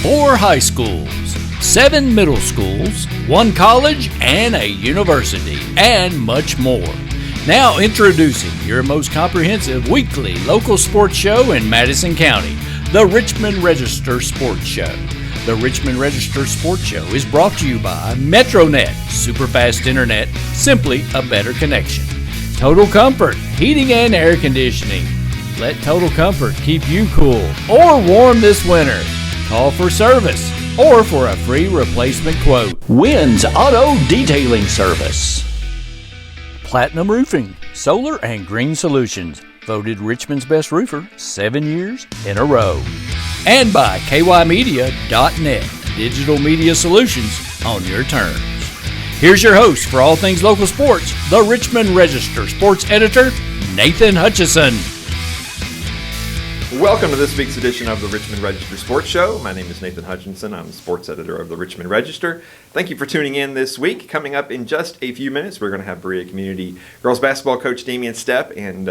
4 high schools, 7 middle schools, 1 college, and a university, and much more. Now introducing your most comprehensive weekly local sports show in Madison County, the Richmond Register Sports Show. The Richmond Register Sports Show is brought to you by MetroNet, superfast internet, simply a better connection. Total Comfort, heating and air conditioning. Let Total Comfort keep you cool or warm this winter. Call for service or for a free replacement quote. Wynn's Auto Detailing Service. Platinum Roofing, Solar and Green Solutions. Voted Richmond's best roofer 7 years in a row. And by kymedia.net, digital media solutions on your terms. Here's your host for all things local sports, the Richmond Register sports editor, Nathan Hutchison. Welcome to this week's edition of the Richmond Register Sports Show. My name is Nathan Hutchinson. I'm the sports editor of the Richmond Register. Thank you for tuning in this week. Coming up in just a few minutes, we're going to have Berea Community girls basketball coach Damian Stepp and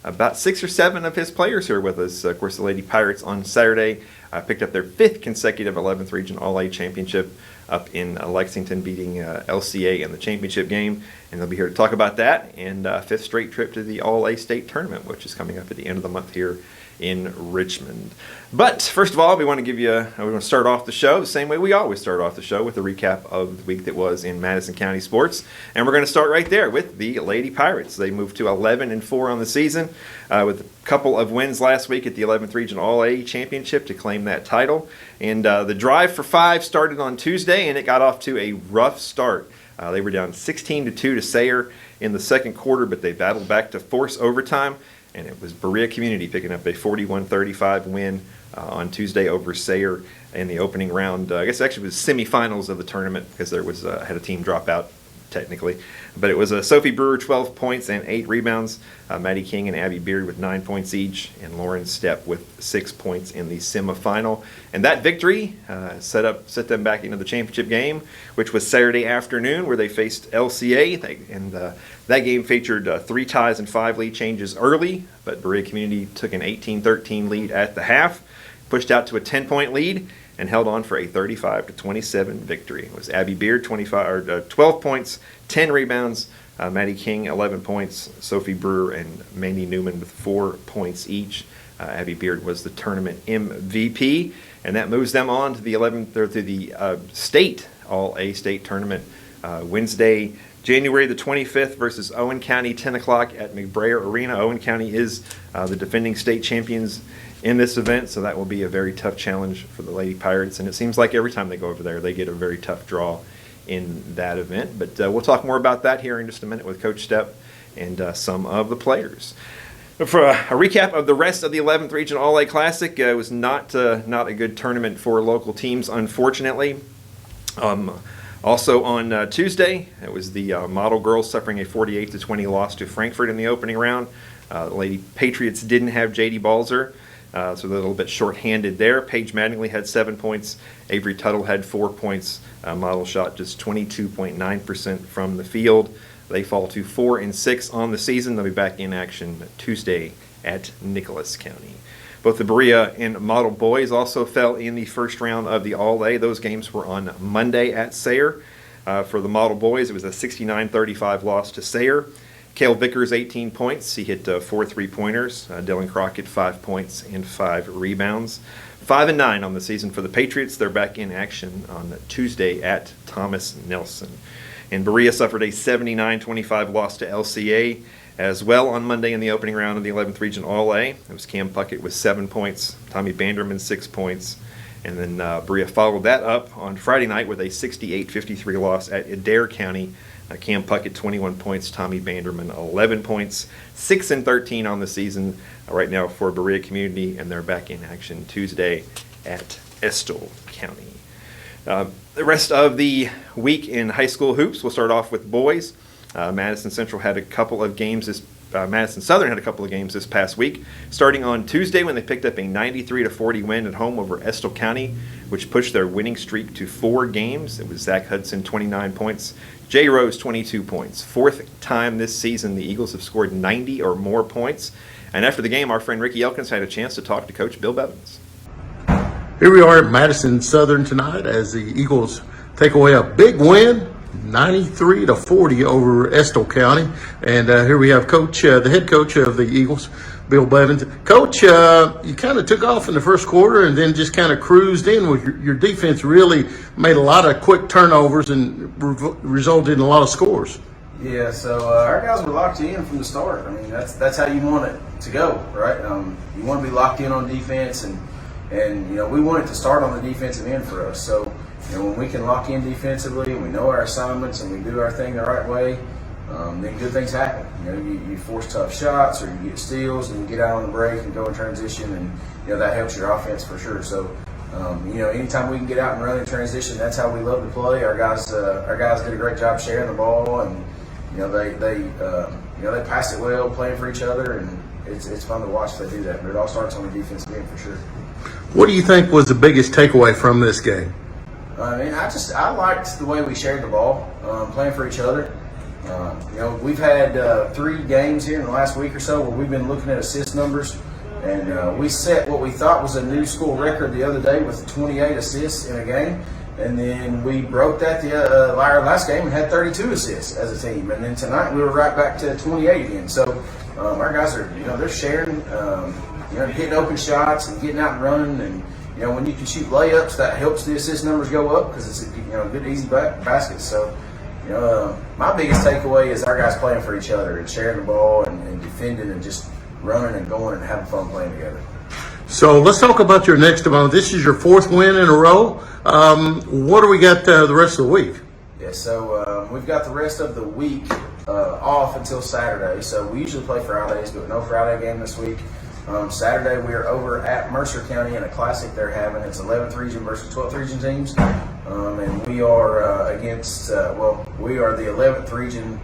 about 6 or 7 of his players here with us. Of course, the Lady Pirates on Saturday picked up their 5th consecutive 11th Region All-A championship up in Lexington, beating LCA in the championship game. And they'll be here to talk about that and 5th straight trip to the All-A state tournament, which is coming up at the end of the month here in Richmond. But first of all, we want to start off the show the same way we always start off the show, with a recap of the week that was in Madison County sports. And we're going to start right there with the Lady Pirates. They moved to 11-4 on the season with a couple of wins last week at the 11th Region All-A Championship to claim that title. And the drive for 5 started on Tuesday, and it got off to a rough start. They were down 16-2 to Sayre in the second quarter, but they battled back to force overtime. And it was Berea Community picking up a 41-35 win on Tuesday over Sayre in the opening round. I guess actually it was semifinals of the tournament, because there was had a team drop out technically. But it was Sophie Brewer 12 points and 8 rebounds, Maddie King and Abby Beard with 9 points each, and Lauren Stepp with 6 points in the semifinal. And that victory set them back into the championship game, which was Saturday afternoon, where they faced LCA. That game featured 3 ties and 5 lead changes early, but Berea Community took an 18-13 lead at the half, pushed out to a 10-point lead, and held on for a 35-27 victory. It was Abby Beard 12 points, 10 rebounds, Maddie King 11 points, Sophie Brewer and Mandy Newman with 4 points each. Abby Beard was the tournament MVP, and that moves them on to the state All-A state tournament Wednesday, January the 25th versus Owen County, 10 o'clock at McBrayer Arena. Owen County is the defending state champions in this event, so that will be a very tough challenge for the Lady Pirates. And it seems like every time they go over there, they get a very tough draw in that event. But we'll talk more about that here in just a minute with Coach Stepp and some of the players. But for a recap of the rest of the 11th Region All-A Classic, it was not a good tournament for local teams, unfortunately. Also on Tuesday, it was the Model Girls suffering a 48-20 loss to Frankfort in the opening round. The Lady Patriots didn't have J.D. Balzer, so they're a little bit short-handed there. Paige Mattingly had 7 points. Avery Tuttle had 4 points. Model shot just 22.9% from the field. They fall to 4-6 on the season. They'll be back in action Tuesday at Nicholas County. Both the Berea and Model boys also fell in the first round of the All-A. Those games were on Monday at Sayre. For the Model boys, it was a 69-35 loss to Sayre. Cale Vickers, 18 points. He hit 4 3-pointers. Dylan Crockett, 5 points and 5 rebounds. 5-9 on the season for the Patriots. They're back in action on Tuesday at Thomas Nelson. And Berea suffered a 79-25 loss to LCA as well on Monday in the opening round of the 11th Region All-A. It was Cam Puckett with 7 points, Tommy Banderman 6 points, and then Berea followed that up on Friday night with a 68-53 loss at Adair County. Cam Puckett 21 points, Tommy Banderman 11 points, 6-13 on the season right now for Berea Community, and they're back in action Tuesday at Estill County. The rest of the week in high school hoops, we'll start off with boys. Madison Southern had a couple of games this past week, starting on Tuesday when they picked up a 93-40 win at home over Estill County, which pushed their winning streak to 4 games. It was Zach Hudson, 29 points, Jay Rose, 22 points. 4th time this season the Eagles have scored 90 or more points. And after the game, our friend Ricky Elkins had a chance to talk to Coach Bill Bevins. Here we are at Madison Southern tonight as the Eagles take away a big win, 93-40 over Estill County. And here we have Coach, the head coach of the Eagles, Bill Bevins. Coach, you kind of took off in the first quarter and then just kind of cruised in with your defense. Really made a lot of quick turnovers and resulted in a lot of scores. Yeah, so our guys were locked in from the start. I mean, that's how you want it to go, right? You want to be locked in on defense, and we want it to start on the defensive end for us. So when we can lock in defensively and we know our assignments and we do our thing the right way, then good things happen. You force tough shots or you get steals and you get out on the break and go in transition, and that helps your offense for sure. So anytime we can get out and run in transition, that's how we love to play. Our guys did a great job sharing the ball, and they pass it well, playing for each other, and it's fun to watch they do that. But it all starts on the defensive end for sure. What do you think was the biggest takeaway from this game? I liked the way we shared the ball, playing for each other. We've had 3 games here in the last week or so where we've been looking at assist numbers, and we set what we thought was a new school record the other day with 28 assists in a game. And then we broke that our last game and had 32 assists as a team. And then tonight we were right back to 28 again. So our guys are, they're sharing, hitting open shots and getting out and running. And when you can shoot layups, that helps the assist numbers go up because it's good easy baskets. So my biggest takeaway is our guys playing for each other and sharing the ball and defending and just running and going and having fun playing together. So let's talk about your next opponent. This is your 4th win in a row. What do we got the rest of the week? Yeah, so we've got the rest of the week off until Saturday. So we usually play Fridays, but no Friday game this week. Saturday we are over at Mercer County in a classic they're having. It's 11th region versus 12th region teams. And we are we are the 11th region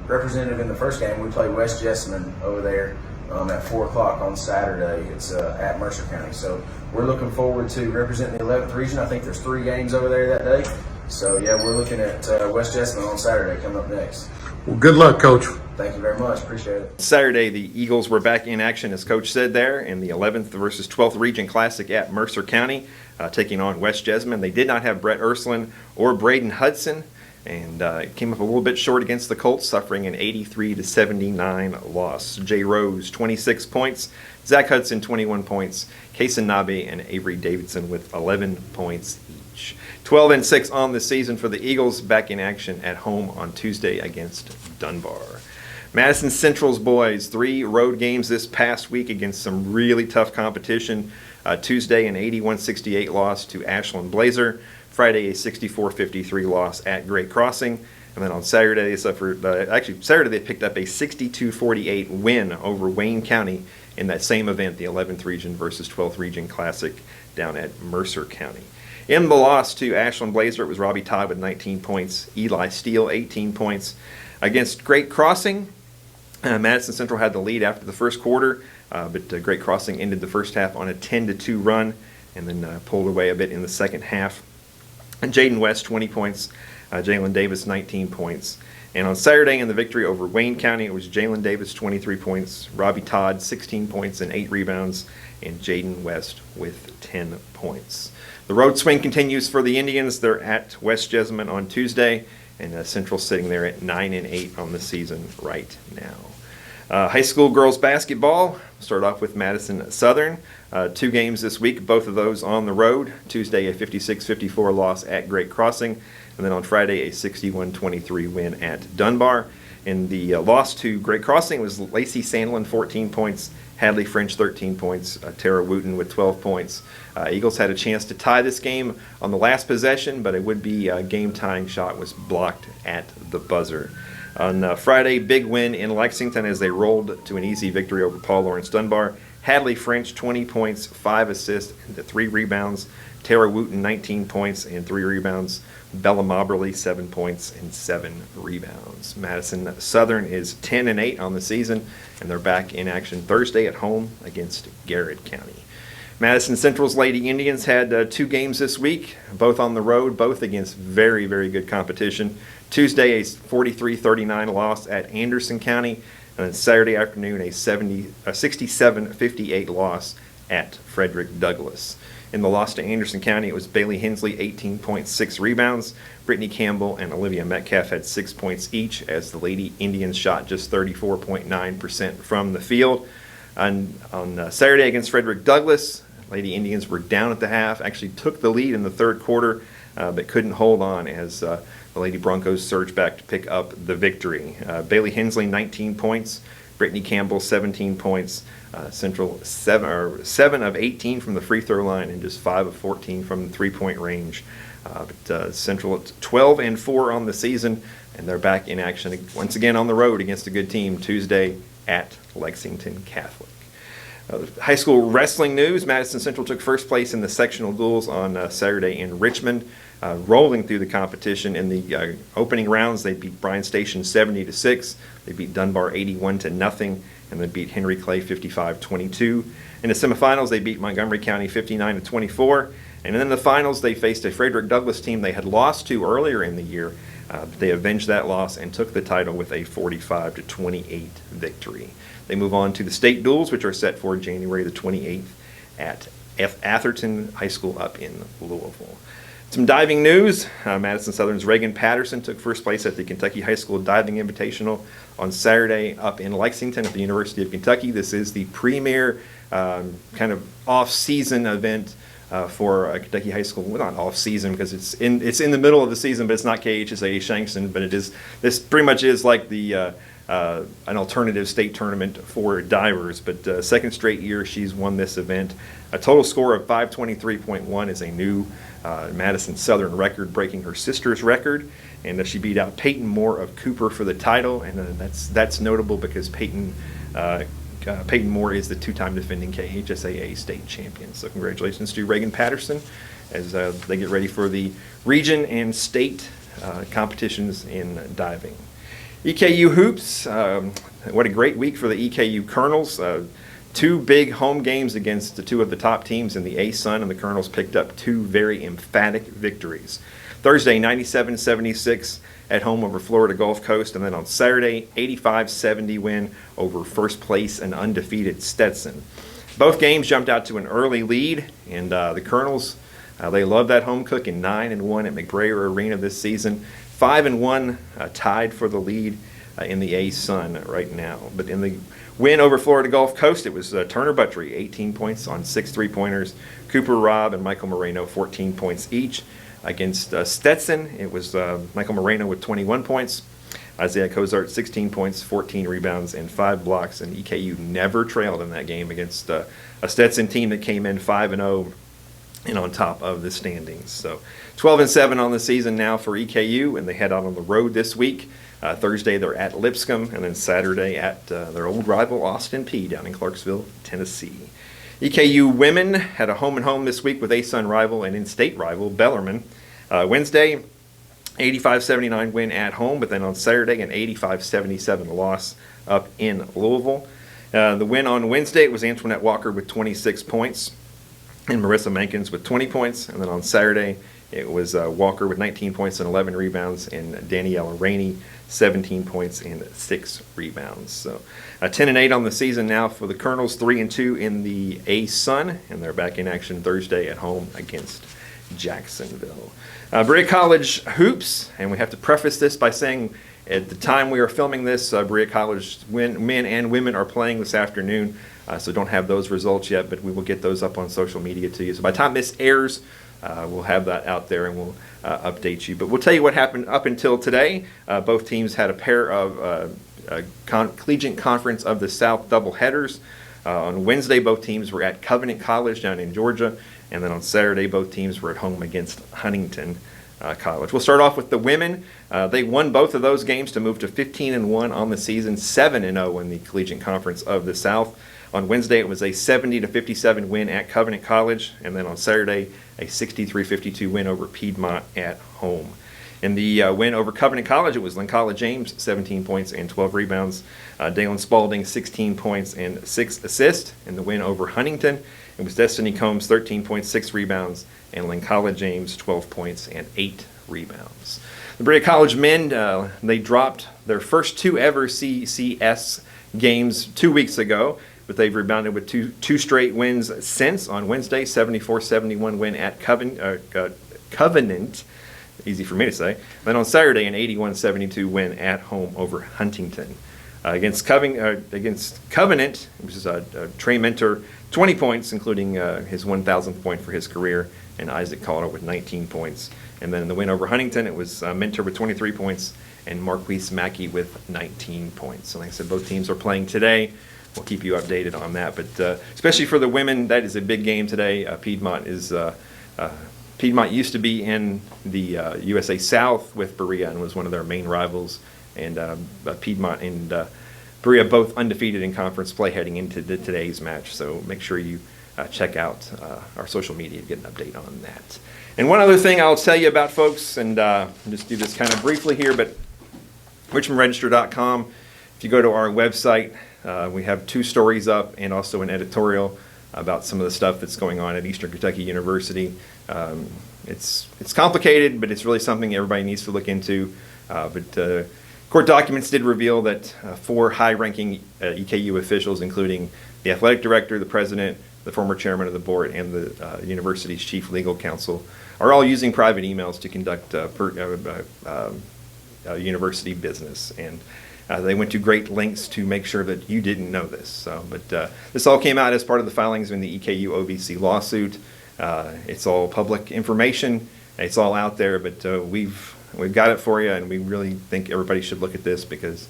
representative in the first game. We play West Jessamine over there. At 4 o'clock on Saturday. It's at Mercer County. So we're looking forward to representing the 11th region. I think there's 3 games over there that day. So, we're looking at West Jessamine on Saturday coming up next. Well, good luck, Coach. Thank you very much. Appreciate it. Saturday, the Eagles were back in action, as Coach said there, in the 11th versus 12th Region Classic at Mercer County, taking on West Jessamine. They did not have Brett Ursuline or Braden Hudson, and came up a little bit short against the Colts, suffering an 83-79 loss. Jay Rose, 26 points. Zach Hudson, 21 points. Kason Nabe and Avery Davidson with 11 points each. 12-6 on the season for the Eagles, back in action at home on Tuesday against Dunbar. Madison Central's boys, 3 road games this past week against some really tough competition. Tuesday, an 81-68 loss to Ashland Blazer. Friday, a 64-53 loss at Great Crossing. And then on Saturday, they suffered, Saturday they picked up a 62-48 win over Wayne County in that same event, the 11th Region versus 12th Region Classic down at Mercer County. In the loss to Ashland Blazer, it was Robbie Todd with 19 points, Eli Steele, 18 points. Against Great Crossing, Madison Central had the lead after the first quarter, but Great Crossing ended the first half on a 10-2 run and then pulled away a bit in the second half. And Jaden West, 20 points. Jalen Davis, 19 points. And on Saturday in the victory over Wayne County, it was Jalen Davis, 23 points. Robbie Todd, 16 points and 8 rebounds. And Jaden West with 10 points. The road swing continues for the Indians. They're at West Jessamine on Tuesday. And Central sitting there at 9-8 on the season right now. High school girls basketball. Start off with Madison Southern. 2 games this week, both of those on the road. Tuesday, a 56-54 loss at Great Crossing, and then on Friday, a 61-23 win at Dunbar. And the loss to Great Crossing was Lacey Sandlin, 14 points, Hadley French, 13 points, Tara Wooten with 12 points. Eagles had a chance to tie this game on the last possession, but a would-be game-tying shot was blocked at the buzzer. On Friday, big win in Lexington as they rolled to an easy victory over Paul Lawrence Dunbar. Hadley French, 20 points, 5 assists, and 3 rebounds. Tara Wooten, 19 points and 3 rebounds. Bella Moberly, 7 points and 7 rebounds. Madison Southern is 10-8 on the season, and they're back in action Thursday at home against Garrett County. Madison Central's Lady Indians had 2 games this week, both on the road, both against very, very good competition. Tuesday, a 43-39 loss at Anderson County, and then Saturday afternoon, a 67-58 loss at Frederick Douglass. In the loss to Anderson County, it was Bailey Hensley, 18 points, 6 rebounds. Brittany Campbell and Olivia Metcalf had 6 points each, as the Lady Indians shot just 34.9% from the field. On Saturday against Frederick Douglass, Lady Indians were down at the half, actually took the lead in the third quarter, but couldn't hold on as the Lady Broncos surged back to pick up the victory. Bailey Hensley, 19 points. Brittany Campbell, 17 points. Central, 7 of 18 from the free throw line and just 5 of 14 from the three-point range. But Central at 12-4 on the season, and they're back in action once again on the road against a good team Tuesday at Lexington Catholic. High school wrestling news: Madison Central took first place in the sectional duels on Saturday in Richmond, rolling through the competition. In the opening rounds, they beat Bryan Station 70-6. They beat Dunbar 81-0, and they beat Henry Clay 55-22. In the semifinals, they beat Montgomery County 59-24. And in the finals, they faced a Frederick Douglass team they had lost to earlier in the year. They avenged that loss and took the title with a 45-28 victory. They move on to the state duels, which are set for January the 28th at Atherton High School up in Louisville. Some diving news: Madison Southern's Reagan Patterson took first place at the Kentucky High School Diving Invitational on Saturday up in Lexington at the University of Kentucky. This is the premier kind of off-season event for Kentucky High School. Well, not off-season because it's in the middle of the season, but it's not KHSAA Shankston. But this pretty much is like the an alternative state tournament for divers. But second straight year she's won this event. A total score of 523.1 is a new Madison Southern record, breaking her sister's record, and she beat out Peyton Moore of Cooper for the title. And that's notable because Peyton Moore is the two-time defending KHSAA state champion. So congratulations to Reagan Patterson as they get ready for the region and state competitions in diving. EKU hoops, what a great week for the EKU Colonels. 2 big home games against the 2 of the top teams in the A-Sun, and the Colonels picked up 2 very emphatic victories. Thursday, 97-76 at home over Florida Gulf Coast, and then on Saturday, 85-70 win over first place and undefeated Stetson. Both games jumped out to an early lead, and the Colonels, they love that home cooking, 9-1 at McBrayer Arena this season, 5-1 tied for the lead in the A-Sun right now. But in the win over Florida Gulf Coast, it was Turner Buttry, 18 points on 6 3-pointers. Cooper Robb and Michael Moreno, 14 points each. Against Stetson, it was Michael Moreno with 21 points. Isaiah Cozart, 16 points, 14 rebounds, and 5 blocks. And EKU never trailed in that game against a Stetson team that came in 5-0 and on top of the standings. So 12-7 on the season now for EKU, and they head out on the road this week. Thursday they're at Lipscomb, and then Saturday at their old rival Austin Peay down in Clarksville, Tennessee. EKU women had a home-and-home this week with A-Sun rival and in-state rival Bellarmine. Wednesday, 85-79 win at home, but then on Saturday an 85-77 loss up in Louisville. The win on Wednesday, it was Antoinette Walker with 26 points and Marissa Mankins with 20 points. And then on Saturday, it was Walker with 19 points and 11 rebounds, and Daniela Rainey, 17 points and 6 rebounds. So 10-8 on the season now for the Colonels, 3-2 in the A-Sun, and they're back in action Thursday at home against Jacksonville. Berea College hoops, and we have to preface this by saying at the time we are filming this, Berea College men and women are playing this afternoon, so don't have those results yet, but we will get those up on social media to you. So by the time this airs, we'll have that out there and we'll update you. But we'll tell you what happened up until today. Both teams had a pair of Collegiate Conference of the South doubleheaders. On Wednesday, both teams were at Covenant College down in Georgia. And then on Saturday, both teams were at home against Huntington College. We'll start off with the women. They won both of those games to move to 15-1 on the season, 7-0 in the Collegiate Conference of the South. On Wednesday, it was a 70-57 win at Covenant College, and then on Saturday, a 63-52 win over Piedmont at home. In the win over Covenant College, it was Lincala James, 17 points and 12 rebounds. Dalen Spalding, 16 points and 6 assists. In the win over Huntington, it was Destiny Combs, 13 points, 6 rebounds, and Lincala James, 12 points and 8 rebounds. The Berea College men, they dropped their first 2 ever CCS games 2 weeks ago. It but they've rebounded with two straight wins since. On Wednesday, 74-71 win at Covenant, easy for me to say. Then on Saturday, an 81-72 win at home over Huntington. Against Covenant, which is Trey Mentor, 20 points, including his 1,000th point for his career, and Isaac Calder with 19 points. And then in the win over Huntington, it was Mentor with 23 points and Marquise Mackey with 19 points. So like I said, both teams are playing today. We'll keep you updated on that. But especially for the women, that is a big game today. Piedmont used to be in the USA South with Berea and was one of their main rivals. And Piedmont and Berea both undefeated in conference play heading into today's match. So make sure you check out our social media to get an update on that. And one other thing I'll tell you about, folks, and just do this kind of briefly here, but richmondregister.com, if you go to our website, we have 2 stories up and also an editorial about some of the stuff that's going on at Eastern Kentucky University. It's complicated, but it's really something everybody needs to look into. But court documents did reveal that 4 high-ranking EKU officials, including the athletic director, the president, the former chairman of the board, and the university's chief legal counsel, are all using private emails to conduct university business. And they went to great lengths to make sure that you didn't know this. So, but this all came out as part of the filings in the EKU OVC lawsuit. It's all public information. It's all out there, but we've got it for you, and we really think everybody should look at this because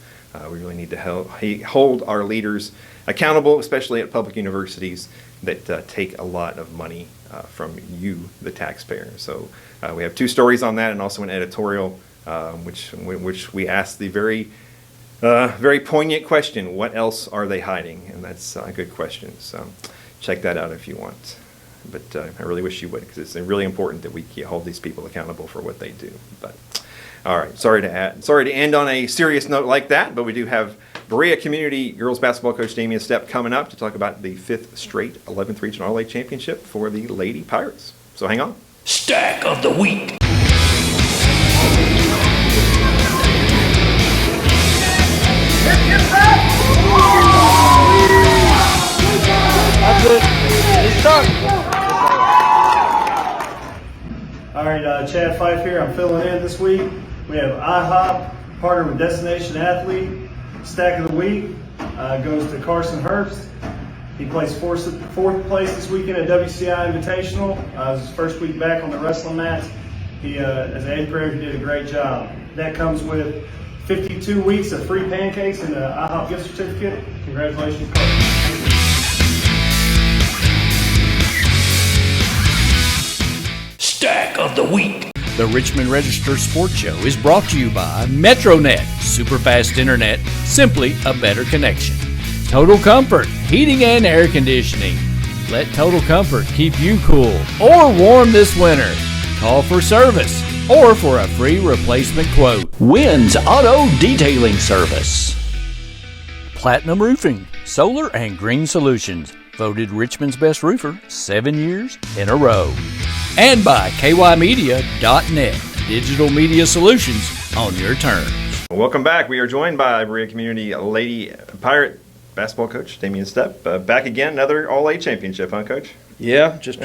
we really need to hold our leaders accountable, especially at public universities that take a lot of money from you, the taxpayer. So we have 2 stories on that and also an editorial which we ask the very poignant question, what else are they hiding? And that's a good question. So check that out if you want. But I really wish you would, because it's really important that we hold these people accountable for what they do. But all right, sorry to end on a serious note like that, but we do have Berea Community girls basketball coach Damian Stepp coming up to talk about the 5th straight 11th Region All-A Championship for the Lady Pirates. So hang on. Stack of the week. All right, Chad Fife here. I'm filling in this week. We have IHOP, partnered with Destination Athlete. Stack of the week goes to Carson Herbst. He placed fourth place this weekend at WCI Invitational. It was his first week back on the wrestling mats. He, as an 8th grader, he did a great job. That comes with 52 weeks of free pancakes and an IHOP gift certificate. Congratulations, Carson. Stack of the week. The Richmond Register Sports Show is brought to you by MetroNet, superfast internet, simply a better connection. Total Comfort, heating and air conditioning. Let Total Comfort keep you cool or warm this winter. Call for service or for a free replacement quote. Wynn's Auto Detailing Service. Platinum Roofing, solar and green solutions. Voted Richmond's best roofer 7 years in a row. And by kymedia.net, digital media solutions on your terms. Welcome back. We are joined by Berea Community Lady Pirate basketball coach Damian Stepp. Back again, another All-A championship, huh, Coach? Yeah, just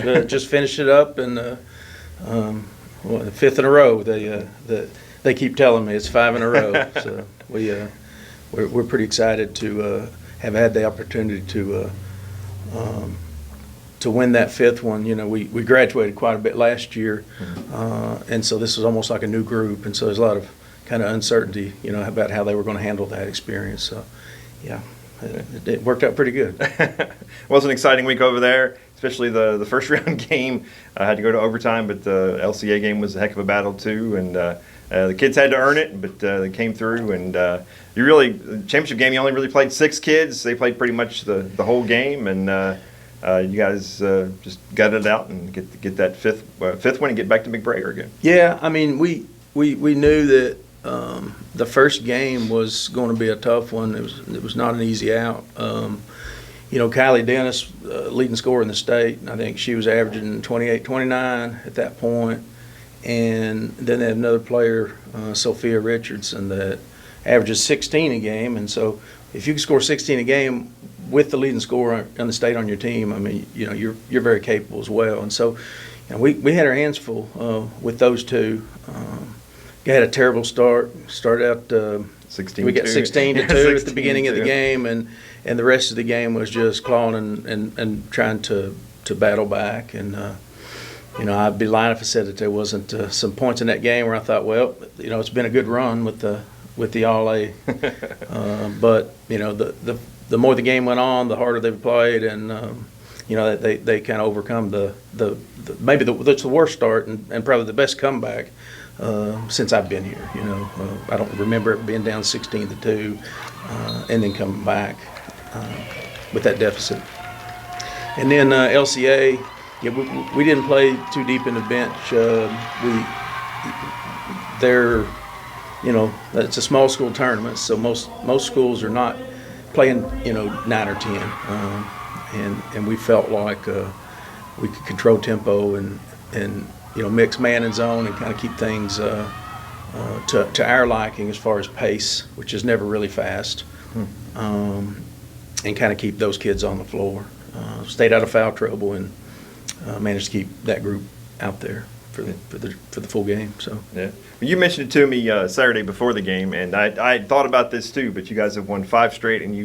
finished it up, and the 5th in a row. They keep telling me it's 5 in a row. So we're pretty excited to have had the opportunity to win that 5th one. You know, we graduated quite a bit last year, and so this was almost like a new group, and so there's a lot of kind of uncertainty, you know, about how they were going to handle that experience. So, yeah, it worked out pretty good. It was an exciting week over there, especially the first round game. I had to go to overtime, but the LCA game was a heck of a battle too, and the kids had to earn it, but they came through. And the championship game, you only really played 6 kids. They played pretty much the whole game, and you guys just gutted it out and get that fifth win and get back to McBrayer again. Yeah, I mean, we knew that the first game was going to be a tough one. It was not an easy out. You know, Kylie Dennis, leading scorer in the state, I think she was averaging 28-29 at that point. And then they had another player, Sophia Richardson, that averages 16 a game. And so if you can score 16 a game, with the leading scorer in the state on your team, I mean, you're very capable as well. And so, we had our hands full with those two. We had a terrible start. Started out 16. We got 16 to 2 at the beginning of the game, and the rest of the game was just clawing and trying to battle back. And I'd be lying if I said that there wasn't some points in that game where I thought, well, it's been a good run with the All A. But the more the game went on, the harder they played, and they kind of overcome maybe that's the worst start and probably the best comeback since I've been here. I don't remember it being down 16 to 2 and then coming back with that deficit. And then LCA, we didn't play too deep in the bench. It's a small school tournament, so most schools are not playing 9 or 10, and we felt like we could control tempo and mix man and zone and kind of keep things to our liking as far as pace, which is never really fast, and kind of keep those kids on the floor. Stayed out of foul trouble and managed to keep that group out there for the full game. So yeah, well, you mentioned it to me Saturday before the game, and I thought about this too. But you guys have won 5 straight, and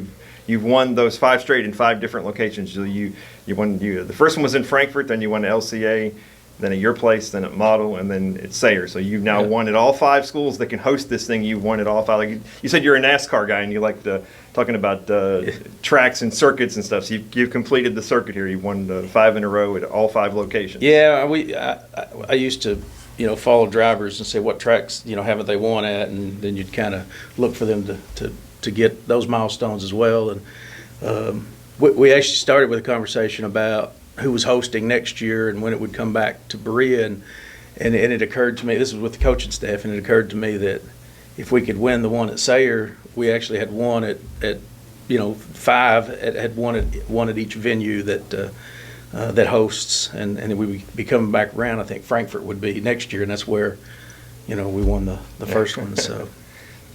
you've won those 5 straight in 5 different locations. So you won. The first one was in Frankfort, then you won at LCA, then at your place, then at Model, and then at Sayre. So you've now won at all 5 schools that can host this thing. You've won at all 5. Like you said, you're a NASCAR guy, and you like talking about tracks and circuits and stuff. So you've completed the circuit here. You've won 5 in a row at all 5 locations. Yeah, I used to follow drivers and say what tracks haven't they won at, and then you'd kind of look for them to get those milestones as well. And we actually started with a conversation about who was hosting next year and when it would come back to Berea, and it occurred to me, this was with the coaching staff, and it occurred to me that if we could win the one at Sayre, we actually had won at 5 had won at each venue that hosts, and we would be coming back around. I think Frankfort would be next year, and that's where we won the first one. So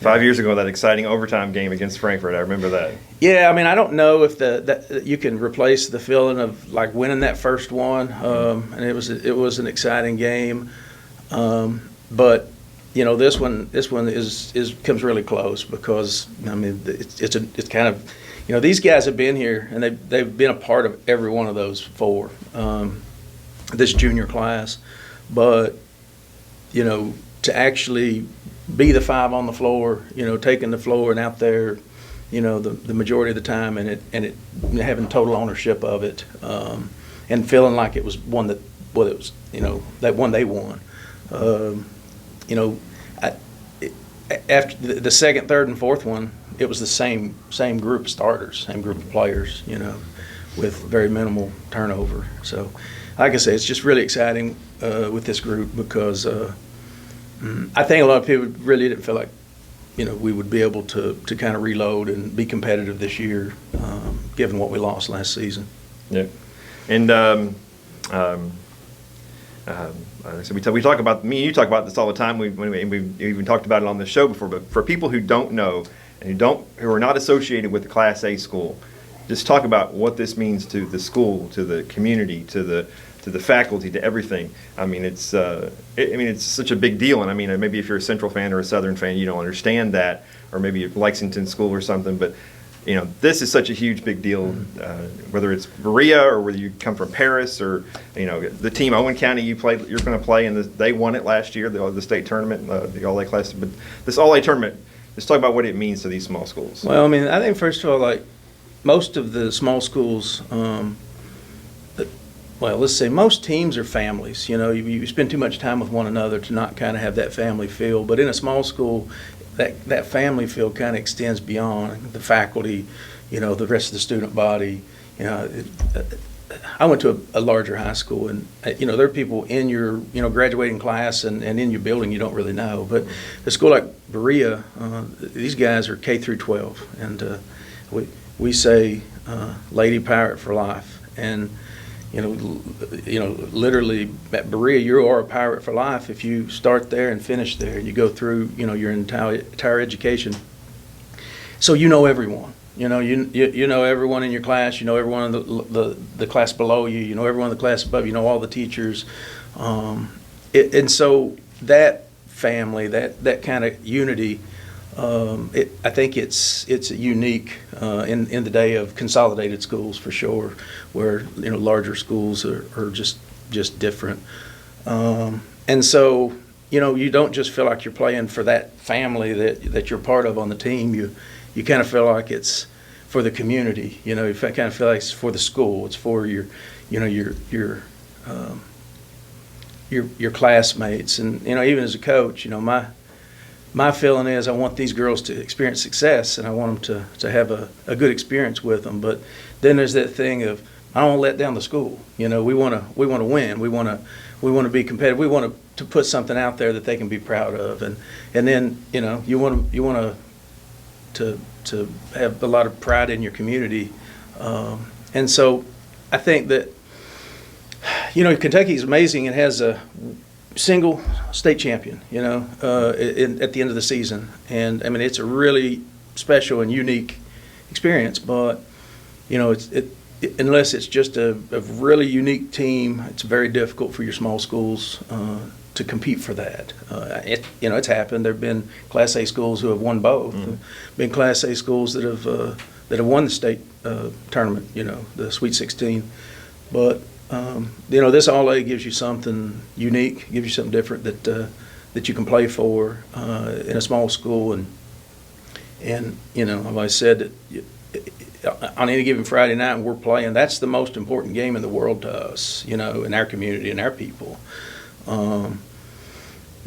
5 years ago, that exciting overtime game against Frankfort, I remember that. Yeah, I mean, I don't know if that you can replace the feeling of like winning that first one, and it was an exciting game, but this one comes really close because I mean it's kind of these guys have been here and they've been a part of every one of those 4 this junior class, but to actually be the 5 on the floor, taking the floor and out there, the majority of the time, and it having total ownership of it, and feeling like it was one that that one they won. After the second, third, and fourth one, it was the same group of starters, same group of players, with very minimal turnover. So, like I say, it's just really exciting with this group because I think a lot of people really didn't feel like we would be able to kind of reload and be competitive this year, given what we lost last season. Yeah, and so we talk about, me and you talk about this all the time. We've even talked about it on the show before. But for people who don't know and who are not associated with the Class A school, just talk about what this means to the school, to the community, to the faculty, to everything. I mean, it's such a big deal. And I mean, maybe if you're a Central fan or a Southern fan, you don't understand that, or maybe a Lexington school or something. But this is such a huge, big deal, whether it's Berea or whether you come from Paris or, the team Owen County you're going to play, and they won it last year, the state tournament, the All-A Class. But this All-A tournament, let's talk about what it means to these small schools. Well, I mean, I think first of all, like most of the small schools, let's say most teams are families. You spend too much time with one another to not kind of have that family feel. But in a small school, that family feel kind of extends beyond the faculty, the rest of the student body. I went to a larger high school, and there are people in your graduating class and in your building you don't really know. But a school like Berea, these guys are K through 12, and we say Lady Pirate for life, and literally at Berea, you are a pirate for life if you start there and finish there. You go through, your entire education. So everyone. You know everyone in your class. You know everyone in the class below you. You know everyone in the class above. You know all the teachers, and so that family, that kind of unity. I think it's unique in the day of consolidated schools for sure, where larger schools are just different, and so you don't just feel like you're playing for that family that you're part of on the team. You kind of feel like it's for the community. You kind of feel like it's for the school. It's for your classmates, and even as a coach, my feeling is I want these girls to experience success, and I want them to have a good experience with them. But then there's that thing of I don't want to let down the school. We want to win. We want to be competitive. We want to put something out there that they can be proud of, and then you want to have a lot of pride in your community, and so I think that Kentucky is amazing. It has a single state champion, at the end of the season, and I mean it's a really special and unique experience. But unless it's just a really unique team, it's very difficult for your small schools to compete for that. It's happened. There've been Class A schools who have won both. Been Class A schools that have won the state tournament, the Sweet 16. But this All A gives you something unique, gives you something different that you can play for in a small school, and I've always said that on any given Friday night when we're playing, that's the most important game in the world to us, in our community and our people.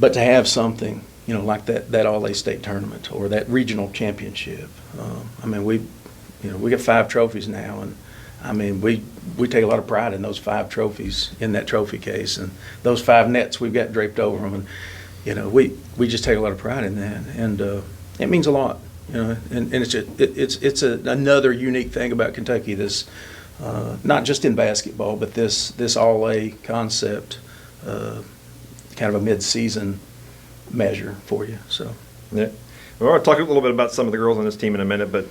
But to have something, like that All A state tournament or that regional championship, we got 5 trophies now, and we take a lot of pride in those 5 trophies in that trophy case, and those 5 nets we've got draped over them, and we just take a lot of pride in that, and it means a lot, and it's another unique thing about Kentucky. This not just in basketball, but this All A concept, kind of a mid-season measure for you. So yeah. We're going to talk a little bit about some of the girls on this team in a minute, but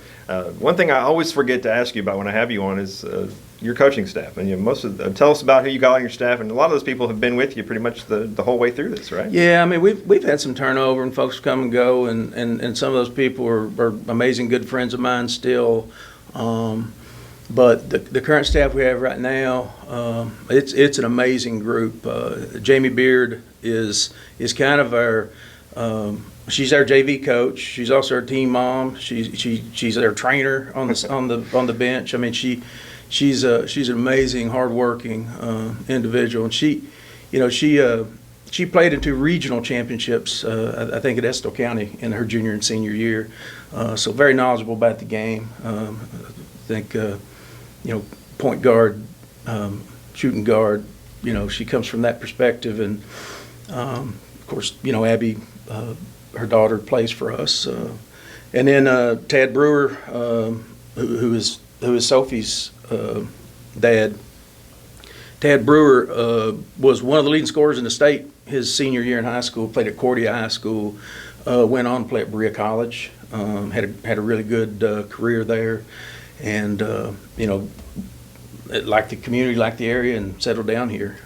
one thing I always forget to ask you about when I have you on is your coaching staff. And tell us about who you got on your staff, and a lot of those people have been with you pretty much the whole way through this, right? Yeah, we've had some turnover and folks come and go, and some of those people are amazing good friends of mine still. But the current staff we have right now, it's an amazing group. Jamie Beard is kind of our she's our JV coach. She's also our team mom. She's our trainer on the bench. She's an amazing, hardworking individual, and she played in 2 regional championships. I think at Estill County in her junior and senior year. So very knowledgeable about the game. I think point guard, shooting guard. She comes from that perspective, and of course Abby. Her daughter plays for us, and then Tad Brewer, who is Sophie's dad. Tad Brewer was one of the leading scorers in the state his senior year in high school. Played at Cordia High School, went on to play at Berea College. Had a really good career there, and liked the community, liked the area, and settled down here.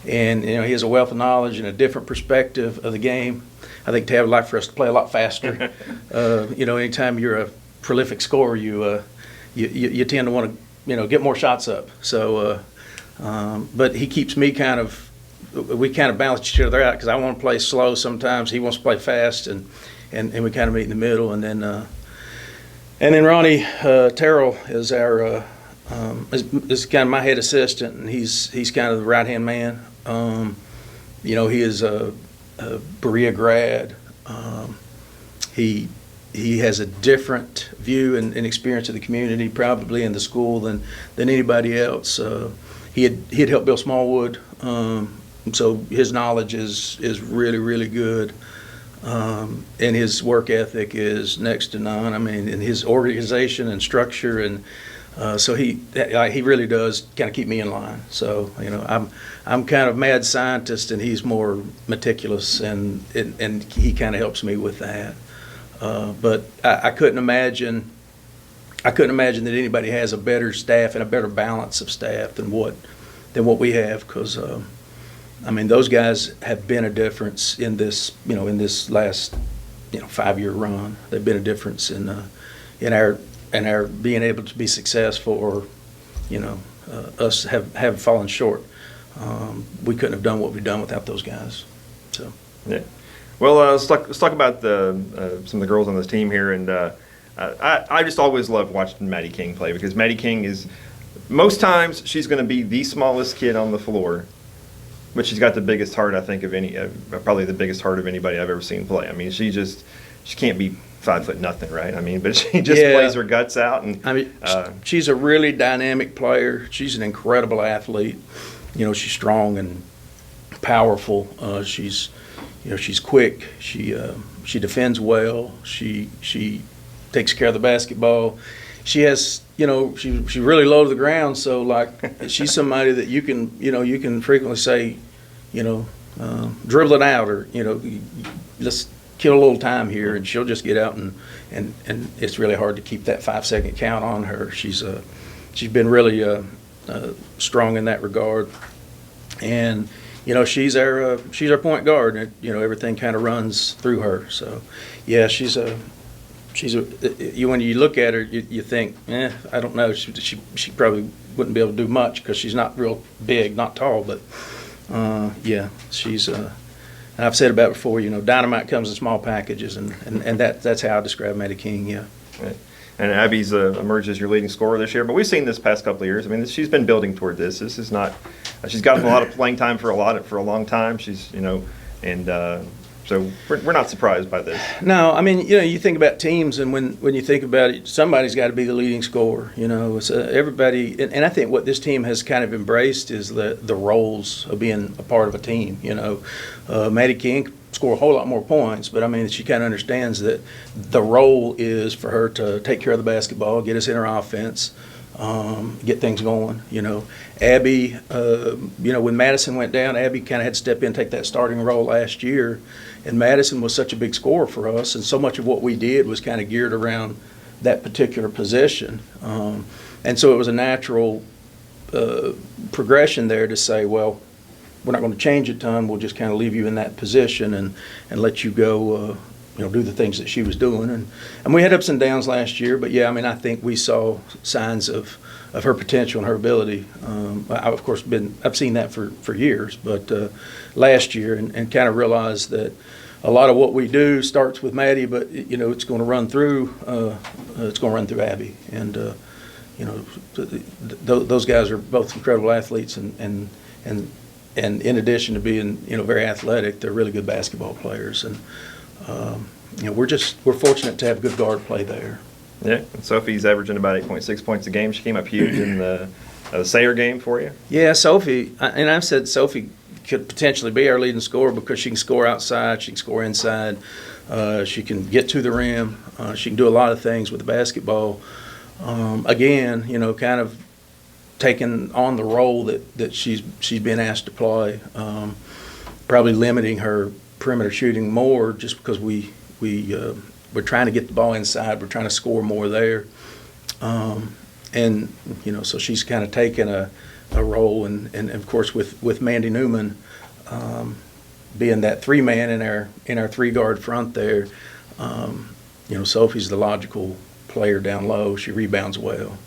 And he has a wealth of knowledge and a different perspective of the game. I think Tad would like for us to play a lot faster. Anytime you're a prolific scorer, you tend to want to get more shots up. So, but he keeps me we kind of balance each other out, because I want to play slow sometimes. He wants to play fast, and we kind of meet in the middle. And then Ronnie Terrell is our is kind of my head assistant, and he's kind of the right hand man. He is a Berea grad. He has a different view and experience of the community, probably in the school, than anybody else. He had helped Bill Smallwood, so his knowledge is really, really good, and his work ethic is next to none. And his organization and structure, and so he really does kind of keep me in line. So I'm kind of mad scientist, and he's more meticulous, and he kind of helps me with that. But I couldn't imagine I couldn't imagine that anybody has a better staff and a better balance of staff than what we have, because I mean, those guys have been a difference in this, in this last 5-year run. They've been a difference in our being able to be successful, or us have fallen short. We couldn't have done what we've done without those guys. So yeah. Well, let's talk about some of the girls on this team here, and I just always love watching Maddie King play, because Maddie King is, most times she's going to be the smallest kid on the floor, but she's got the biggest heart, I think, of probably the biggest heart of anybody I've ever seen play. I mean, she can't be 5 foot nothing, right? I mean, but she just plays her guts out. And I mean, she's a really dynamic player. She's an incredible athlete. She's strong and powerful. She's quick. She defends well. She takes care of the basketball. She has, she's really low to the ground. So like, she's somebody that you can frequently say, dribble it out, or let's kill a little time here, and she'll just get out, and it's really hard to keep that 5-second count on her. She's been really strong in that regard, and she's our point guard, and everything kind of runs through her. So yeah, when you look at her, you think, I don't know, she probably wouldn't be able to do much, because she's not real big, not tall, but yeah, she's and I've said about it before, dynamite comes in small packages, and that's how I describe Maddie King. Yeah. Right. And Abby's emerged as your leading scorer this year, but we've seen this past couple of years. I mean, she's been building toward this. This is not. She's gotten a lot of playing time for a long time. She's and so we're not surprised by this. No, I mean, you think about teams, and when you think about it, somebody's got to be the leading scorer. It's everybody, and I think what this team has kind of embraced is the roles of being a part of a team. Maddie King score a whole lot more points, but I mean, she kind of understands that the role is for her to take care of the basketball, get us in her offense, get things going. Abby, when Madison went down, Abby kind of had to step in and take that starting role last year, and Madison was such a big scorer for us, and so much of what we did was kind of geared around that particular position, and so it was a natural progression there to say, well, we're not going to change a ton. We'll just kind of leave you in that position and let you go, do the things that she was doing. And we had ups and downs last year, but yeah, I mean, I think we saw signs of her potential and her ability. I've seen that for years, but last year, and kind of realized that a lot of what we do starts with Maddie, but it's going to run through Abby, and those guys are both incredible athletes, and in addition to being very athletic, they're really good basketball players, and we're fortunate to have good guard play there. Yeah, and Sophie's averaging about 8.6 points a game. She came up huge in the Sayer game for you. Yeah, Sophie, and I've said Sophie could potentially be our leading scorer, because she can score outside, she can score inside, she can get to the rim, she can do a lot of things with the basketball. Again, kind of taking on the role that she's been asked to play, probably limiting her perimeter shooting more, just because we're trying to get the ball inside, we're trying to score more there, and so she's kind of taken a role, and of course with Mandy Newman being that 3-man in our 3-guard front there, Sophie's the logical player down low. She rebounds well.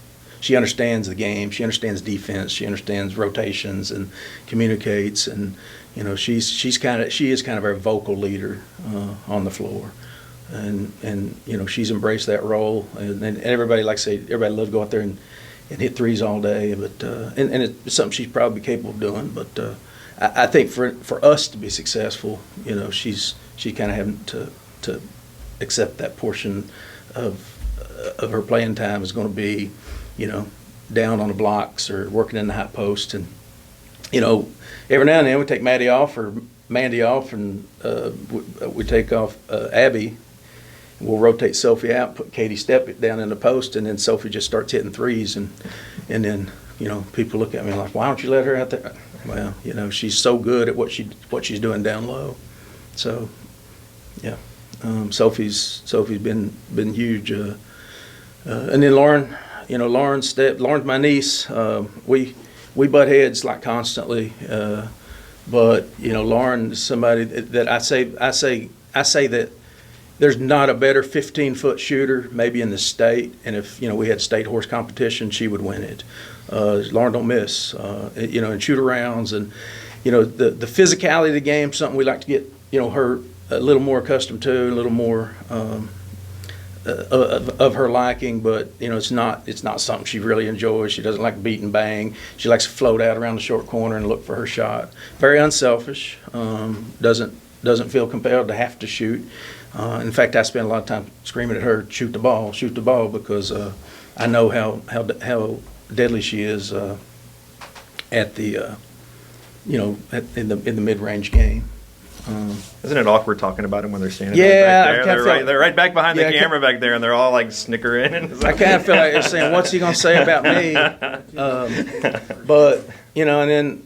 She understands the game. She understands defense. She understands rotations and communicates. And she is kind of our vocal leader on the floor. And she's embraced that role. And everybody, like I say, everybody loves to go out there and hit threes all day. But and it's something she's probably capable of doing. But I think for us to be successful, she's kind of having to accept that portion of her playing time is going to be, down on the blocks or working in the high post. And, every now and then we take Mandy off, and we take off Abby. We'll rotate Sophie out, put Katie Steppett down in the post, and then Sophie just starts hitting threes. And then, people look at me like, why don't you let her out there? Well, she's so good at what she's doing down low. So, yeah, Sophie's been huge. And then Lauren, Lauren's my niece. We butt heads like constantly, but Lauren is somebody that I say that there's not a better 15-foot shooter maybe in the state, and if we had state horse competition, she would win it. Lauren don't miss, and shoot arounds, and the physicality of the game, something we like to get her a little more accustomed to, a little more of her liking, but it's not something she really enjoys. She doesn't like beat and bang. She likes to float out around the short corner and look for her shot. Very unselfish. Doesn't feel compelled to have to shoot. In fact, I spend a lot of time screaming at her, shoot the ball, because I know how deadly she is at the in the mid-range game. Isn't it awkward talking about them when they're standing yeah, back there? They're right back behind the camera back there, and they're all like snickering. I kind of feel like they're saying, "What's he gonna say about me?" But and then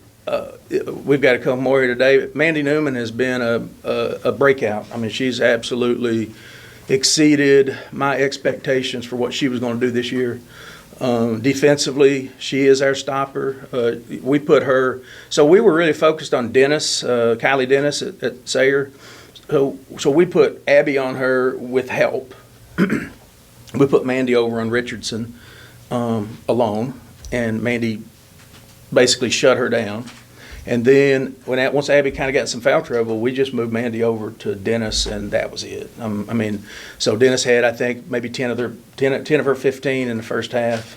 we've got a couple more here today. Mandy Newman has been a breakout. I mean, she's absolutely exceeded my expectations for what she was going to do this year. Defensively, she is our stopper. We put her, so we were really focused on Dennis, Kylie Dennis at Sayre. So we put Abby on her with help. We put Mandy over on Richardson alone, and Mandy basically shut her down. And then once Abby kind of got in some foul trouble, we just moved Mandy over to Dennis, and that was it. So Dennis had, I think, maybe 10 of her 15 in the first half,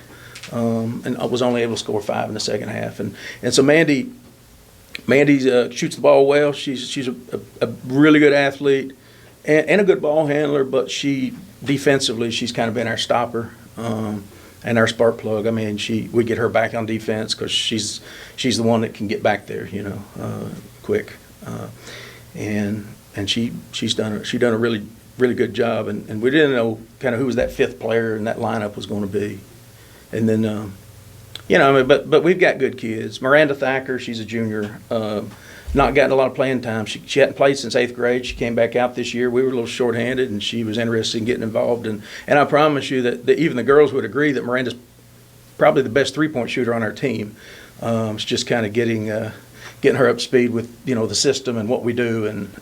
and was only able to score 5 in the second half. And so Mandy shoots the ball well. She's a really good athlete and a good ball handler, but defensively she's kind of been our stopper. And our spark plug. I mean, we get her back on defense because she's the one that can get back there, quick, and she's done a really good job. And we didn't know kind of who was that fifth player in that lineup was going to be. And then but we've got good kids. Miranda Thacker, she's a junior. Not gotten a lot of playing time. She hadn't played since 8th grade. She came back out this year. We were a little shorthanded, and she was interested in getting involved. And I promise you that even the girls would agree that Miranda's probably the best three-point shooter on our team. It's just kind of getting her up to speed with the system and what we do and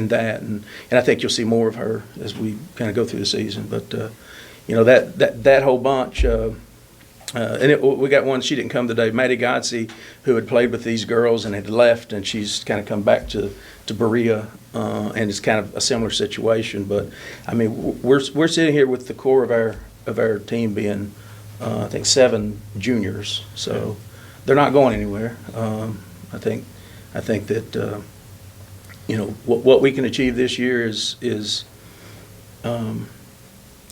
that. And I think you'll see more of her as we kind of go through the season. But that whole bunch. We got one, she didn't come today, Maddie Godsey, who had played with these girls and had left, and she's kind of come back to Berea, and it's kind of a similar situation. But I mean, we're sitting here with the core of our team being, I think, 7 juniors, so they're not going anywhere. I think that what we can achieve this year is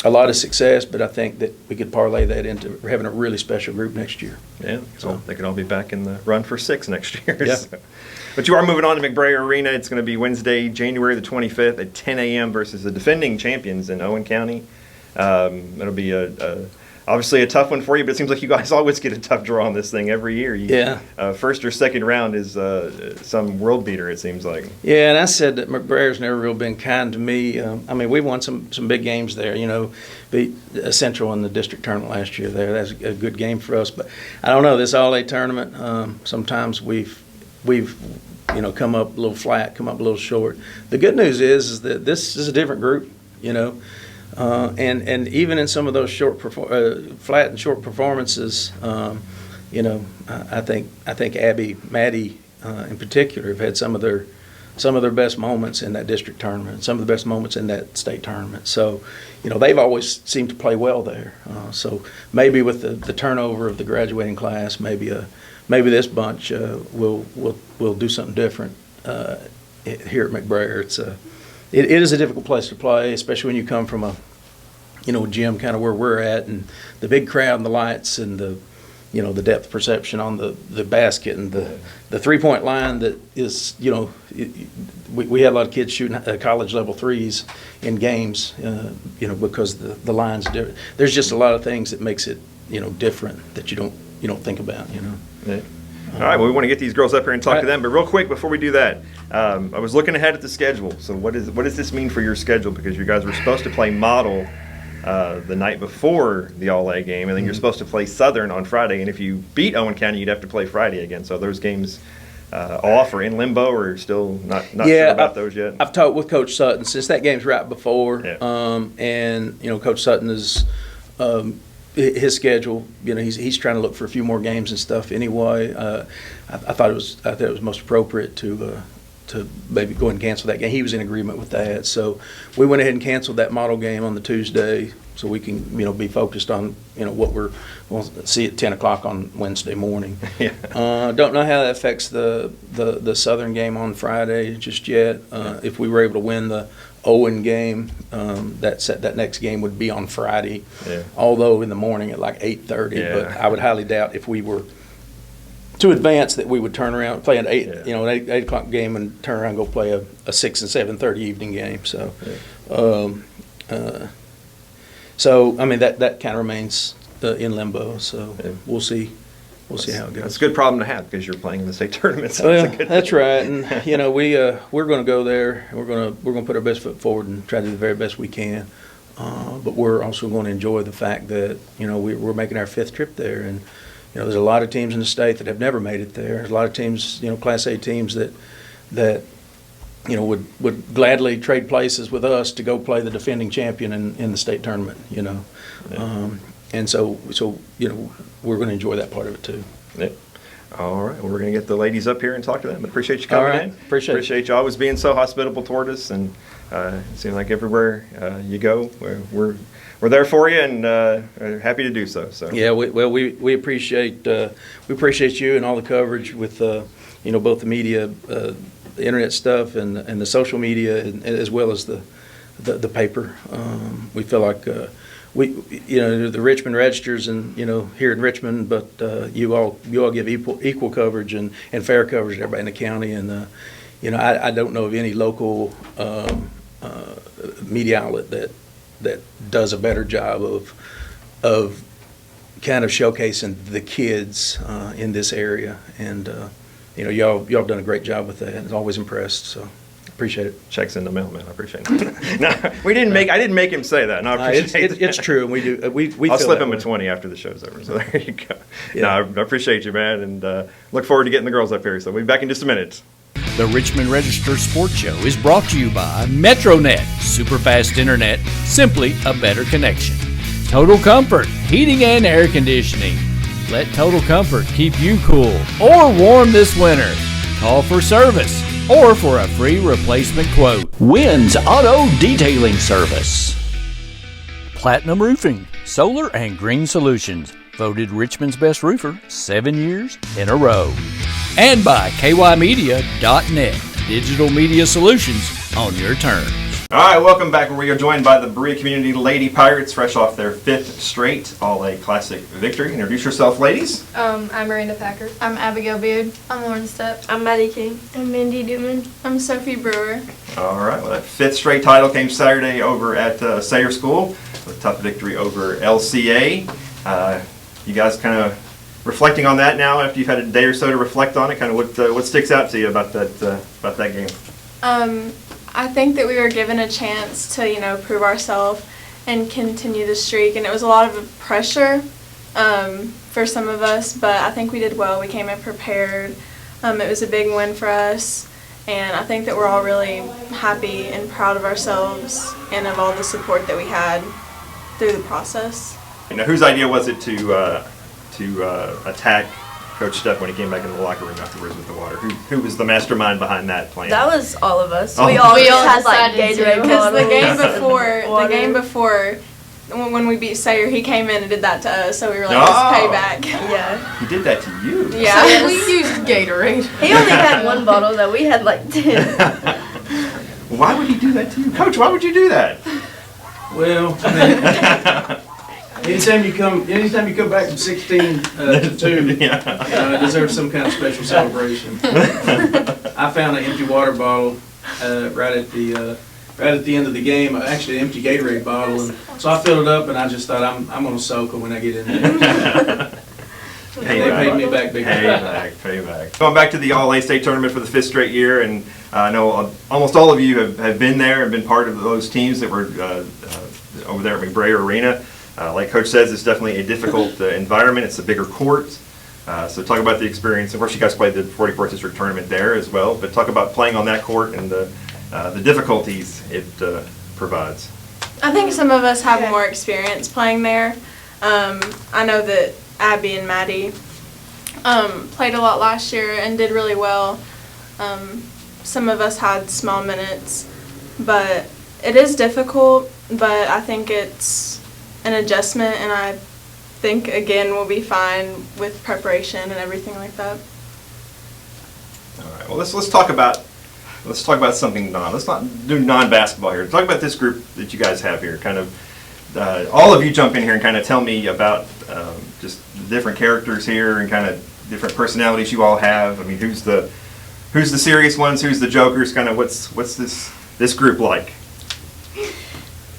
a lot of success, but I think that we could parlay that into having a really special group next year. Yeah, so they could all be back in the run for 6 next year. Yeah. So. But you are moving on to McBrayer Arena. It's going to be Wednesday, January the 25th at 10 a.m. versus the defending champions in Owen County. It'll be obviously a tough one for you, but it seems like you guys always get a tough draw on this thing every year. First or second round is some world beater, it seems like. Yeah, and I said that McBrayer's never really been kind to me. We won some big games there. Beat Central in the district tournament last year there. That's a good game for us. But I don't know, this all-A tournament, sometimes we've come up a little flat, come up a little short. The good news is that this is a different group, and even in some of those flat and short performances, I think Abby, Maddie, in particular, have had some of their best moments in that district tournament, some of the best moments in that state tournament. So, they've always seemed to play well there. So maybe with the turnover of the graduating class, maybe this bunch will do something different here at McBrayer. It is a difficult place to play, especially when you come from a gym kind of where we're at, and the big crowd and the lights and the depth perception on the basket and the three-point line that is, we had a lot of kids shooting college level threes in games, because the line's different. There's just a lot of things that makes it, different that you don't think about, Yeah. All right, well, we want to get these girls up here and talk to them, but real quick before we do that, I was looking ahead at the schedule. So what does this mean for your schedule? Because you guys were supposed to play model the night before the All-A game, and then you're supposed to play Southern on Friday. And if you beat Owen County, you'd have to play Friday again. So those games off or in limbo, or still not sure about those yet? I've talked with Coach Sutton since that game's right before, and Coach Sutton is his schedule. He's trying to look for a few more games and stuff. Anyway, I thought it was most appropriate to maybe go ahead and cancel that game. He was in agreement with that, so we went ahead and canceled that model game on the Tuesday, so we can be focused on what we'll see at 10 o'clock on Wednesday morning. Don't know how that affects the Southern game on Friday just yet. If we were able to win the Owen game, that next game would be on Friday, although in the morning at like 8:30. But I would highly doubt if we were to advance that we would turn around, play an 8 o'clock game and turn around and go play a 6 and 7:30 evening game. So, that kind of remains in limbo. So we'll see. We'll see how it goes. That's a good problem to have because you're playing in the state tournament. So that's right. And we're going to go there. We're going to put our best foot forward and try to do the very best we can. But we're also going to enjoy the fact that we're making our 5th trip there, and there's a lot of teams in the state that have never made it there. There's a lot of teams, Class A teams that would gladly trade places with us to go play the defending champion in the state tournament. And so we're going to enjoy that part of it too. Yeah. All right. Well, we're going to get the ladies up here and talk to them. But appreciate you coming in. Appreciate you always being so hospitable toward us, and it seems like everywhere you go, we're there for you, and are happy to do so. So yeah, we appreciate you and all the coverage with both the media, the internet stuff, and the social media, as well as the paper. We feel like the Richmond Registers and here in Richmond, but you all give equal coverage and fair coverage to everybody in the county, and I don't know of any local media outlet that does a better job of kind of showcasing the kids in this area, and y'all have done a great job with that. I'm always impressed, so appreciate it. Checks in the mail, man. I appreciate it. No, I didn't make him say that. No, I appreciate it. It's true, and we do. We I'll slip him a 20 after the show's over. So there you go. Yeah. No, I appreciate you, man, and look forward to getting the girls up here. So we'll be back in just a minute. The Richmond Register Sports Show is brought to you by MetroNet, superfast internet, simply a better connection. Total Comfort, heating and air conditioning. Let Total Comfort keep you cool or warm this winter. Call for service or for a free replacement quote. Wynn's Auto Detailing Service. Platinum Roofing, Solar and Green Solutions. Voted Richmond's best roofer 7 years in a row. And by kymedia.net, digital media solutions on your terms. All right, welcome back. We are joined by the Berea Community Lady Pirates, fresh off their 5th straight All-A Classic victory. Introduce yourself, ladies. I'm Miranda Packard. I'm Abigail Beard. I'm Lauren Stepp. I'm Maddie King. I'm Mindy Duman. I'm Sophie Brewer. All right, well, that 5th straight title came Saturday over at Sayre School with a tough victory over LCA. You guys kind of reflecting on that now after you've had a day or so to reflect on it, kind of what sticks out to you about that game? I think that we were given a chance to, prove ourselves and continue the streak, and it was a lot of pressure for some of us, but I think we did well. We came in prepared. It was a big win for us, and I think that we're all really happy and proud of ourselves and of all the support that we had through the process. Now, whose idea was it to attack Coach Stepp when he came back in the locker room afterwards with the water? Who was the mastermind behind that plan? That was all of us. Oh. We all had like Gatorade because the bottles. game before when we beat Sayre, he came in and did that to us, so we were like, let's pay back. Yeah. He did that to you. Yeah. So we used Gatorade. He only had 1 bottle though. We had like 10. Why would he do that to you? Coach, why would you do that? Well, anytime you come back from 16 to 2, it deserves some kind of special celebration. I found an empty water bottle right at the end of the game. Actually, an empty Gatorade bottle, and so I filled it up, and I just thought I'm gonna soak them when I get in there. They paid me back big time. Payback. Going back to the All-A State Tournament for the 5th straight year, and I know almost all of you have been there and been part of those teams that were over there at Berea Arena. Like Coach says, it's definitely a difficult environment. It's a bigger court. So talk about the experience. Of course, you guys played the 44th District Tournament there as well, but talk about playing on that court and the difficulties it provides. I think some of us have more experience playing there. I know that Abby and Maddie played a lot last year and did really well. Some of us had small minutes, but it is difficult, but I think it's an adjustment, and I think, again, we'll be fine with preparation and everything like that. All right. Well, let's talk about something let's not do non-basketball here. Talk about this group that you guys have here. Kind of, all of you jump in here and kind of tell me about just the different characters here and kind of different personalities you all have. I mean, who's the serious ones? Who's the jokers? Kind of what's this group like?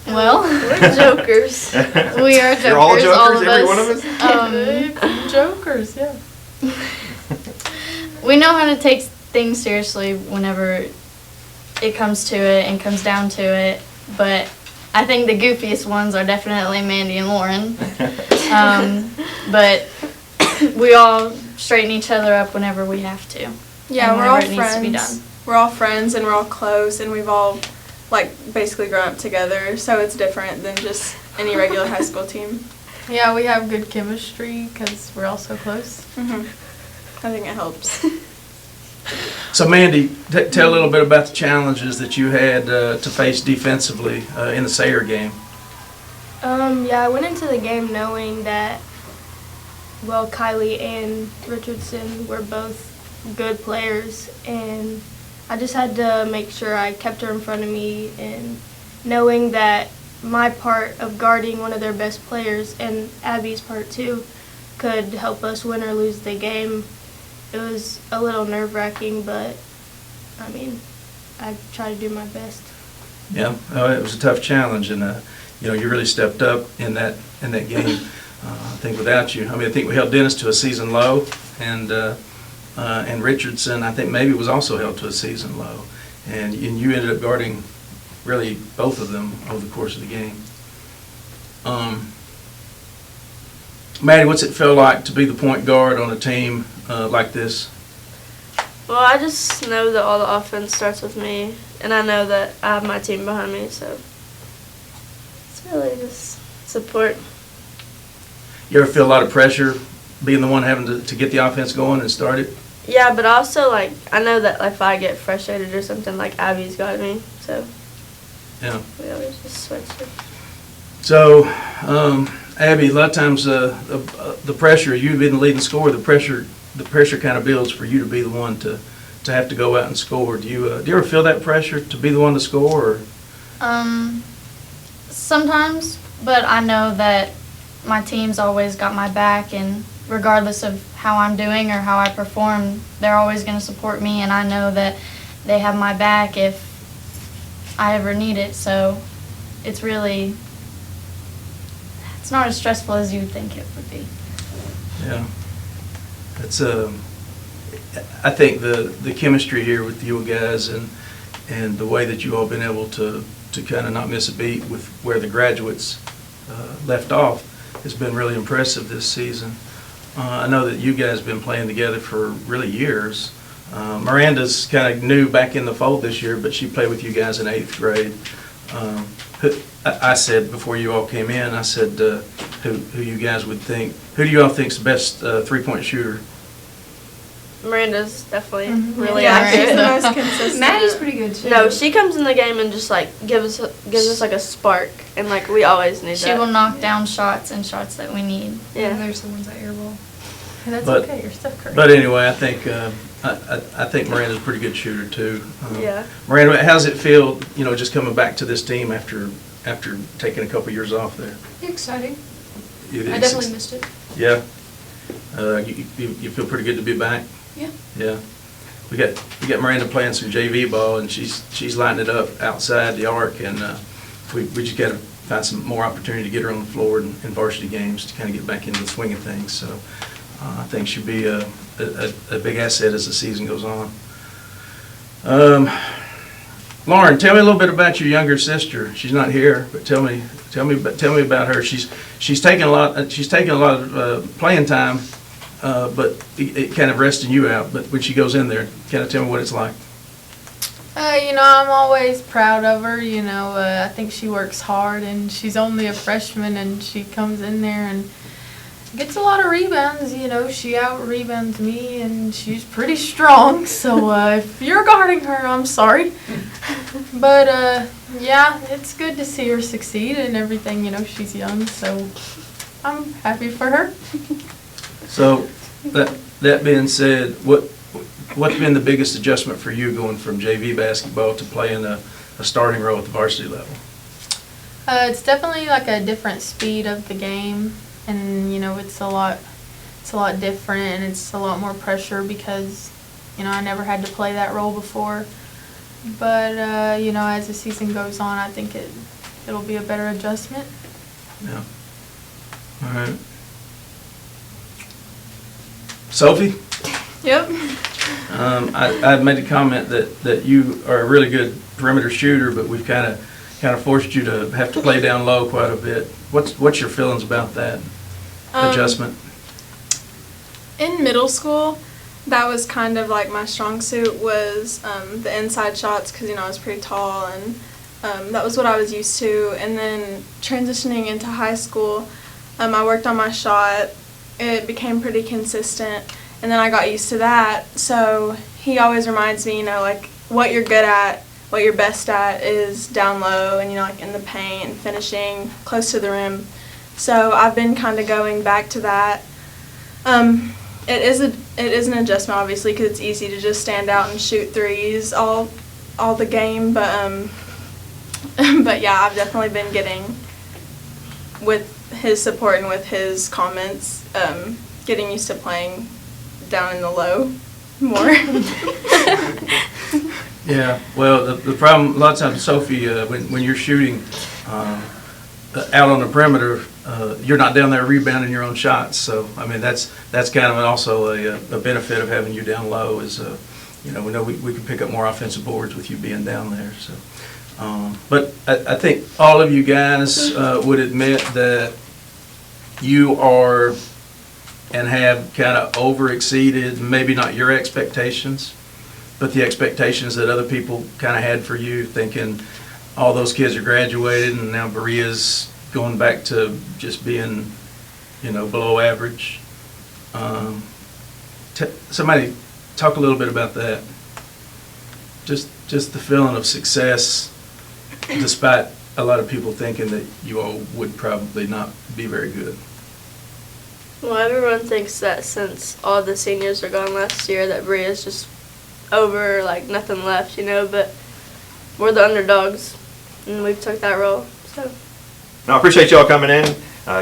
Well, we're jokers. We are jokers. You're all jokers, all of every us. one of us? Jokers, yeah. We know how to take things seriously whenever it comes to it and comes down to it, but I think the goofiest ones are definitely Mandy and Lauren. But we all straighten each other up whenever we have to. Yeah, and we're all whenever it needs to be friends. done. We're all friends and we're all close, and we've all basically grown up together, so it's different than just any regular high school team. Yeah, we have good chemistry because we're all so close. I think it helps. So Mandy, tell a little bit about the challenges that you had to face defensively in the Sayre game. Yeah, I went into the game knowing that, well, Kylie and Richardson were both good players, and I just had to make sure I kept her in front of me, and knowing that my part of guarding one of their best players and Abby's part too could help us win or lose the game. It was a little nerve-wracking, but I mean, I tried to do my best. Yeah, it was a tough challenge, and you really stepped up in that game. I think without you, I think we held Dennis to a season low, and Richardson, I think maybe was also held to a season low, and you ended up guarding really both of them over the course of the game. Maddie, what's it feel like to be the point guard on a team like this? Well, I just know that all the offense starts with me, and I know that I have my team behind me, so it's really just support. You ever feel a lot of pressure being the one having to get the offense going and start it? Yeah, but also, I know that if I get frustrated or something, Abby's got me, so Yeah. we always just switch it. So, Abby, a lot of times the pressure, you being the leading scorer, the pressure kind of builds for you to be the one to have to go out and score. Do you ever feel that pressure to be the one to score? Or? Sometimes, but I know that my team's always got my back, and regardless of how I'm doing or how I perform, they're always going to support me, and I know that they have my back if I ever need it. So it's not as stressful as you would think it would be. Yeah. It's I think the chemistry here with you guys and the way that you all been able to kind of not miss a beat with where the graduates left off has been really impressive this season. I know that you guys have been playing together for really years. Miranda's kind of new back in the fold this year, but she played with you guys in 8th grade. I said before you all came in, I said who you guys would think, who do you all think's the best three-point shooter? Miranda's definitely really Yeah, accurate. she's the most consistent. Maddie's pretty good too. No, she comes in the game and just gives us a spark, and we always need She that. will knock down shots and shots that we need. Yeah. And there's the ones that airball. And that's But- okay, you're Steph Curry. But anyway, I think I think Miranda's a pretty good shooter too. Yeah. Miranda, how does it feel, just coming back to this team after taking a couple years off there? Exciting. You- I definitely missed it. Yeah. You feel pretty good to be back? Yeah. Yeah. We got Miranda playing some JV ball, and she's lighting it up outside the arc, and we just got to find some more opportunity to get her on the floor in varsity games to kind of get back into the swing of things. So I think she'll be a big asset as the season goes on. Lauren, tell me a little bit about your younger sister. She's not here, but tell me about her. She's taking a lot of playing time, but it kind of resting you out. But when she goes in there, kind of tell me what it's like. I'm always proud of her. I think she works hard, and she's only a freshman, and she comes in there and gets a lot of rebounds. She out-rebounds me, and she's pretty strong. So if you're guarding her, I'm sorry. But, yeah, it's good to see her succeed and everything. She's young, so I'm happy for her. So that being said, what's been the biggest adjustment for you going from JV basketball to playing a starting role at the varsity level? It's definitely like a different speed of the game, and it's a lot different, and it's a lot more pressure because I never had to play that role before. But as the season goes on, I think it'll be a better adjustment. Yeah. All right. Sophie? Yep. I made a comment that you are a really good perimeter shooter, but we've kind of forced you to have to play down low quite a bit. What's your feelings about that adjustment? In middle school, that was kind of like my strong suit was the inside shots because I was pretty tall, and that was what I was used to. And then transitioning into high school, I worked on my shot. It became pretty consistent. And then I got used to that, so he always reminds me, like, what you're good at, what you're best at is down low and, like, in the paint and finishing close to the rim. So I've been kind of going back to that. It is an adjustment, obviously, because it's easy to just stand out and shoot threes all the game, but yeah, I've definitely been getting, with his support and with his comments, getting used to playing down in the low more. Yeah, well, the problem a lot of times, Sophie, when you're shooting out on the perimeter, you're not down there rebounding your own shots. So I mean that's kind of also a benefit of having you down low is we know we can pick up more offensive boards with you being down there. So, but I think all of you guys would admit that you are and have kind of over-exceeded, maybe not your expectations, but the expectations that other people kind of had for you, thinking all those kids are graduated and now Berea's going back to just being, below average. Somebody talk a little bit about that. Just the feeling of success, despite a lot of people thinking that you all would probably not be very good. Well, everyone thinks that since all the seniors are gone last year that Berea's just over, like nothing left, but we're the underdogs, and we've took that role. So. No, I appreciate y'all coming in.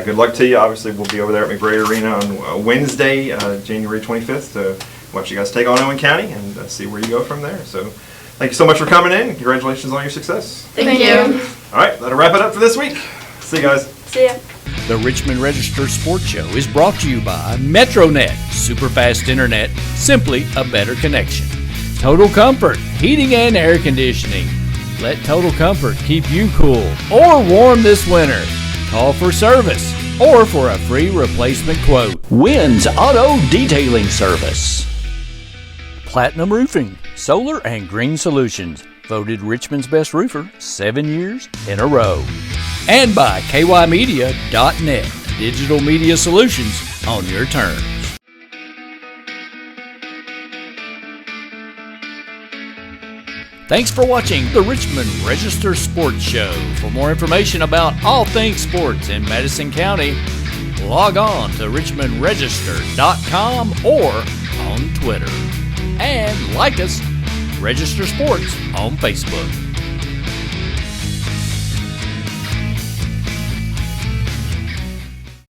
Good luck to you. Obviously, we'll be over there at McBray Arena on Wednesday, January 25th, to watch you guys take on Owen County and see where you go from there. So, thank you so much for coming in. Congratulations on your success. Thank you. All right, that'll wrap it up for this week. See you guys. See ya. The Richmond Register Sports Show is brought to you by MetroNet, superfast internet, simply a better connection. Total Comfort, heating and air conditioning. Let Total Comfort keep you cool or warm this winter. Call for service or for a free replacement quote. Wynn's Auto Detailing Service. Platinum Roofing, Solar and Green Solutions. Voted Richmond's best roofer 7 years in a row. And by kymedia.net, digital media solutions on your terms. Thanks for watching the Richmond Register Sports Show. For more information about all things sports in Madison County, log on to richmondregister.com or on Twitter. And like us, Register Sports on Facebook.